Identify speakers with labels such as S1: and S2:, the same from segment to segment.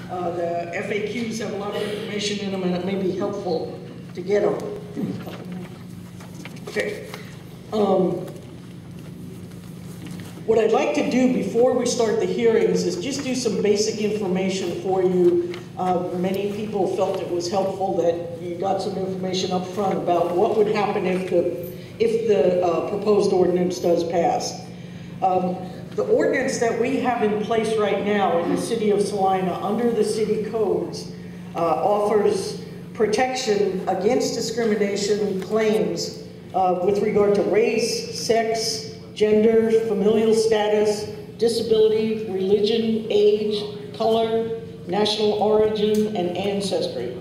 S1: The FAQs have a lot of information in them, and it may be helpful to get them. Okay. What I'd like to do before we start the hearings is just do some basic information for you. Many people felt it was helpful that you got some information up front about what would happen if the proposed ordinance does pass. The ordinance that we have in place right now in the city of Salina under the city codes offers protection against discrimination claims with regard to race, sex, gender, familial status, disability, religion, age, color, national origin, and ancestry.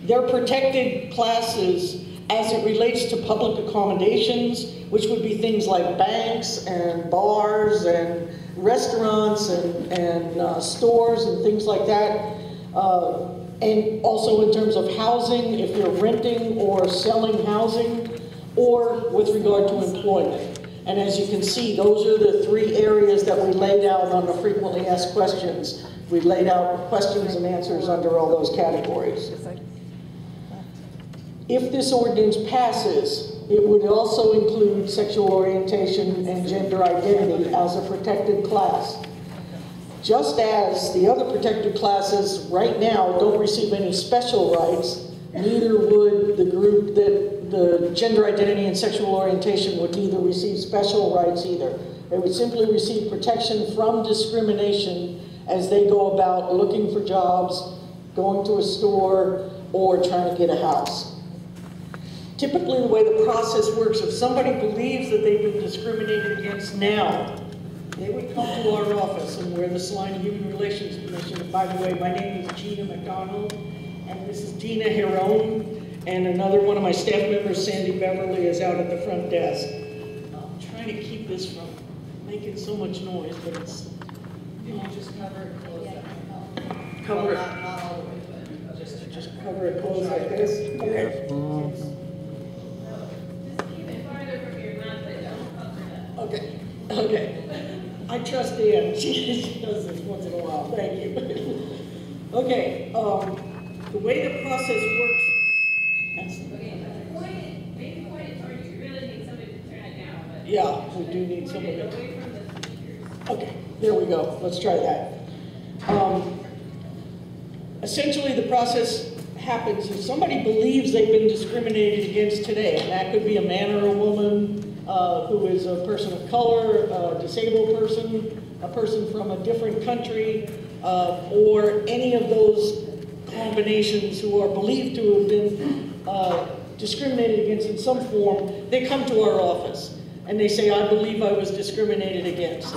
S1: They're protected classes as it relates to public accommodations, which would be things like banks and bars and restaurants and stores and things like that. And also in terms of housing, if you're renting or selling housing, or with regard to employment. And as you can see, those are the three areas that we laid out on the frequently asked questions. We laid out questions and answers under all those categories. If this ordinance passes, it would also include sexual orientation and gender identity as a protected class. Just as the other protected classes right now don't receive any special rights, neither would the group that the gender identity and sexual orientation would neither receive special rights either. They would simply receive protection from discrimination as they go about looking for jobs, going to a store, or trying to get a house. Typically, the way the process works, if somebody believes that they've been discriminated against now, they would come to our office, and we're the Salina Human Relations Commission. And by the way, my name is Gina McDonald, and this is Dina Herone, and another one of my staff members, Sandy Beverly, is out at the front desk. I'm trying to keep this from making so much noise, but it's...
S2: Can you just cover it, close it?
S1: Cover it.
S2: Not all the way, but
S1: Just cover it close like this? Okay.
S3: Just keep it farther from your mouth, but don't cover it.
S1: Okay. Okay. I trust Ann. She does this once in a while. Thank you. Okay. The way the process works.
S3: Okay, make the point towards you. You really need somebody to turn it down. But
S1: Yeah, we do need somebody.
S3: away from the speakers.
S1: Okay, there we go. Let's try that. Essentially, the process happens if somebody believes they've been discriminated against today, and that could be a man or a woman who is a person of color, a disabled person, a person from a different country, or any of those combinations who are believed to have been discriminated against in some form. They come to our office and they say, I believe I was discriminated against.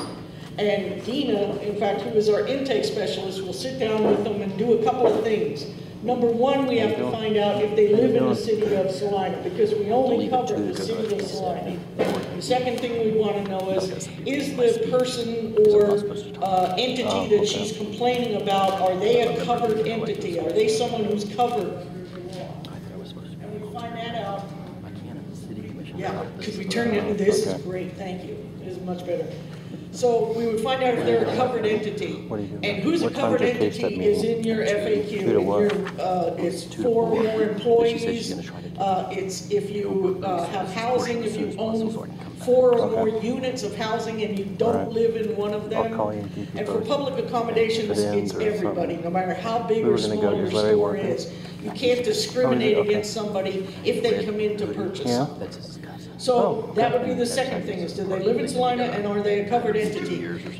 S1: And Dina, in fact, who is our intake specialist, will sit down with them and do a couple of things. Number one, we have to find out if they live in the city of Salina, because we only cover the city of Salina. The second thing we want to know is the person or entity that she's complaining about, are they a covered entity? Are they someone who's covered? And we find that out. Yeah, could we turn it? This is great, thank you. This is much better. So we would find out if they're a covered entity. And who's a covered entity is in your FAQ. It's 4 or more employees. It's if you have housing, if you own 4 or more units of housing and you don't live in one of them. And for public accommodations, it's everybody, no matter how big or small your store is. You can't discriminate against somebody if they come in to purchase. So that would be the second thing, is do they live in Salina and are they a covered entity?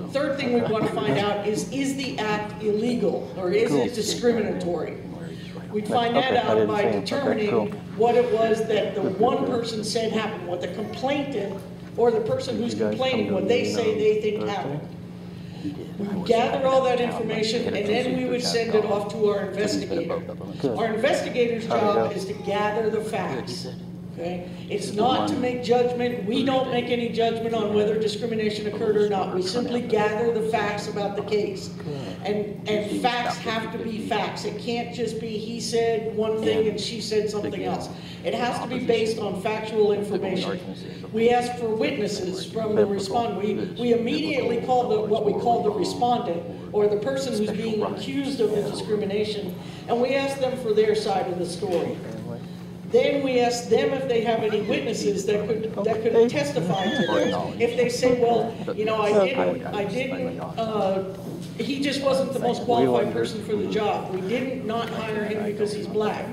S1: Third thing we want to find out is the act illegal or is it discriminatory? We'd find that out by determining what it was that the one person said happened, what the complainant or the person who's complaining, what they say they think happened. We would gather all that information and then we would send it off to our investigator. Our investigator's job is to gather the facts. Okay? It's not to make judgment. We don't make any judgment on whether discrimination occurred or not. We simply gather the facts about the case. And facts have to be facts. It can't just be he said one thing and she said something else. It has to be based on factual information. We ask for witnesses from the respondent. We immediately call what we call the respondent, or the person who's being accused of the discrimination, and we ask them for their side of the story. Then we ask them if they have any witnesses that could testify to this. If they say, well, you know, he just wasn't the most qualified person for the job. We didn't not hire him because he's black.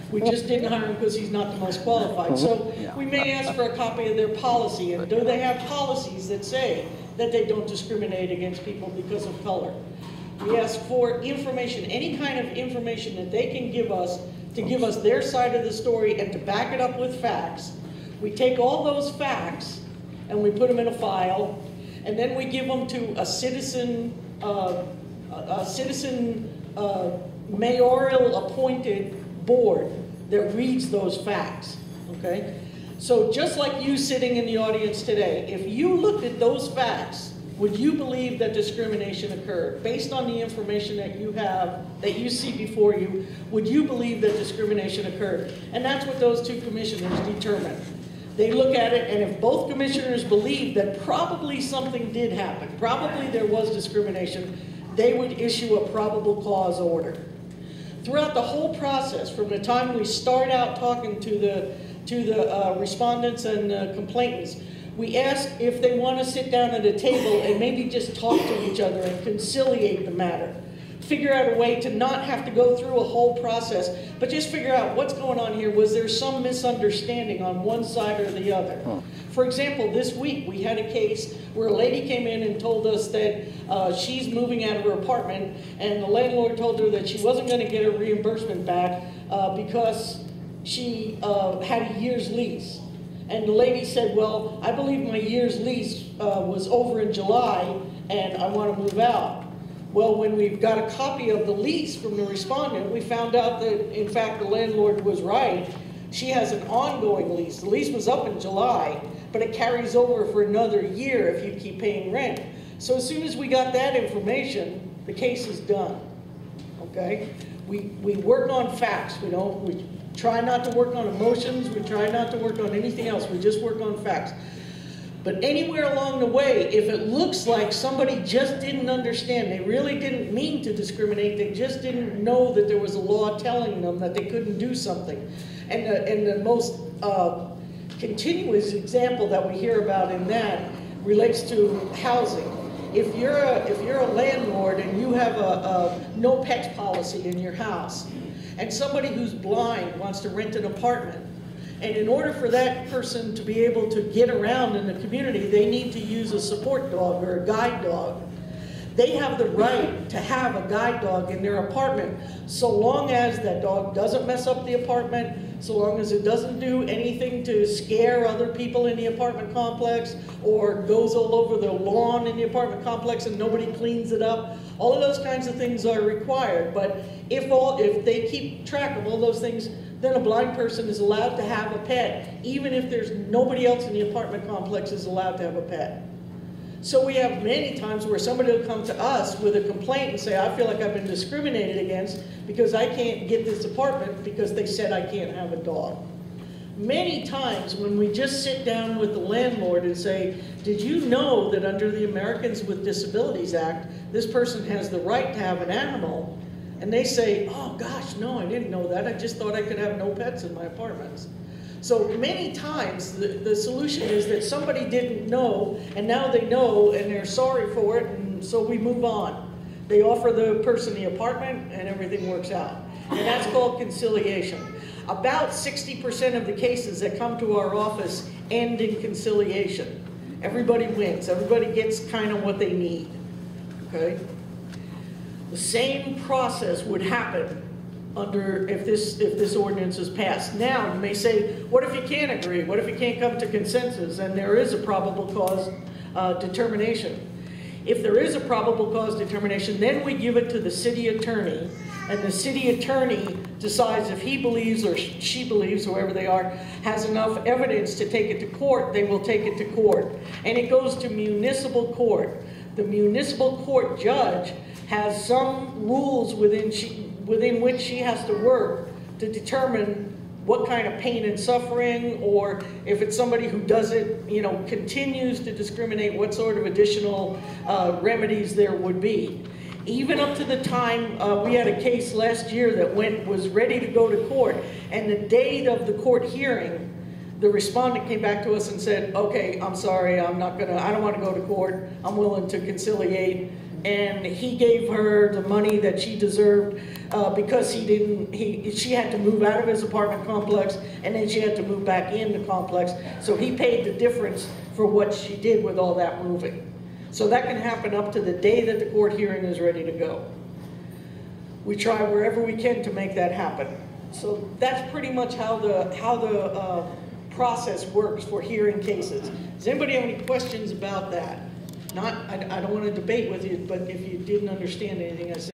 S1: We just didn't hire him because he's not the most qualified. So we may ask for a copy of their policy, and do they have policies that say that they don't discriminate against people because of color? We ask for information, any kind of information that they can give us to give us their side of the story and to back it up with facts. We take all those facts and we put them in a file, and then we give them to a citizen mayoral appointed board that reads those facts, okay? So just like you sitting in the audience today, if you looked at those facts, would you believe that discrimination occurred? Based on the information that you have, that you see before you, would you believe that discrimination occurred? And that's what those two commissioners determined. They look at it, and if both commissioners believe that probably something did happen, probably there was discrimination, they would issue a probable cause order. Throughout the whole process, from the time we start out talking to the respondents and complainants, we ask if they want to sit down at a table and maybe just talk to each other and conciliate the matter. Figure out a way to not have to go through a whole process, but just figure out what's going on here. Was there some misunderstanding on one side or the other? For example, this week we had a case where a lady came in and told us that she's moving out of her apartment, and the landlord told her that she wasn't going to get her reimbursement back because she had a year's lease. And the lady said, well, I believe my year's lease was over in July and I want to move out. Well, when we got a copy of the lease from the respondent, we found out that, in fact, the landlord was right. She has an ongoing lease. The lease was up in July, but it carries over for another year if you keep paying rent. So as soon as we got that information, the case is done, okay? We work on facts. We try not to work on emotions. We try not to work on anything else. We just work on facts. But anywhere along the way, if it looks like somebody just didn't understand, they really didn't mean to discriminate, they just didn't know that there was a law telling them that they couldn't do something. And the most continuous example that we hear about in that relates to housing. If you're a landlord and you have a no pets policy in your house, and somebody who's blind wants to rent an apartment, and in order for that person to be able to get around in the community, they need to use a support dog or a guide dog. They have the right to have a guide dog in their apartment, so long as that dog doesn't mess up the apartment, so long as it doesn't do anything to scare other people in the apartment complex, or goes all over the lawn in the apartment complex and nobody cleans it up. All of those kinds of things are required, but if they keep track of all those things, then a blind person is allowed to have a pet, even if there's nobody else in the apartment complex is allowed to have a pet. So we have many times where somebody will come to us with a complaint and say, I feel like I've been discriminated against because I can't get this apartment because they said I can't have a dog. Many times when we just sit down with the landlord and say, did you know that under the Americans with Disabilities Act, this person has the right to have an animal? And they say, oh gosh, no, I didn't know that. I just thought I could have no pets in my apartments. So many times the solution is that somebody didn't know, and now they know, and they're sorry for it, and so we move on. They offer the person the apartment, and everything works out. And that's called conciliation. About 60% of the cases that come to our office end in conciliation. Everybody wins. Everybody gets kind of what they need, okay? The same process would happen if this ordinance is passed. Now, you may say, what if you can't agree? What if you can't come to consensus and there is a probable cause determination? If there is a probable cause determination, then we give it to the city attorney, and the city attorney decides if he believes or she believes, whoever they are, has enough evidence to take it to court, they will take it to court. And it goes to municipal court. The municipal court judge has some rules within which she has to work to determine what kind of pain and suffering, or if it's somebody who does it, continues to discriminate, what sort of additional remedies there would be. Even up to the time, we had a case last year that was ready to go to court, and the date of the court hearing, the respondent came back to us and said, okay, I'm sorry, I don't want to go to court, I'm willing to conciliate. And he gave her the money that she deserved because she had to move out of his apartment complex, and then she had to move back in the complex. So he paid the difference for what she did with all that moving. So that can happen up to the day that the court hearing is ready to go. We try wherever we can to make that happen. So that's pretty much how the process works for hearing cases. Does anybody have any questions about that? I don't want to debate with you, but if you didn't understand anything I said.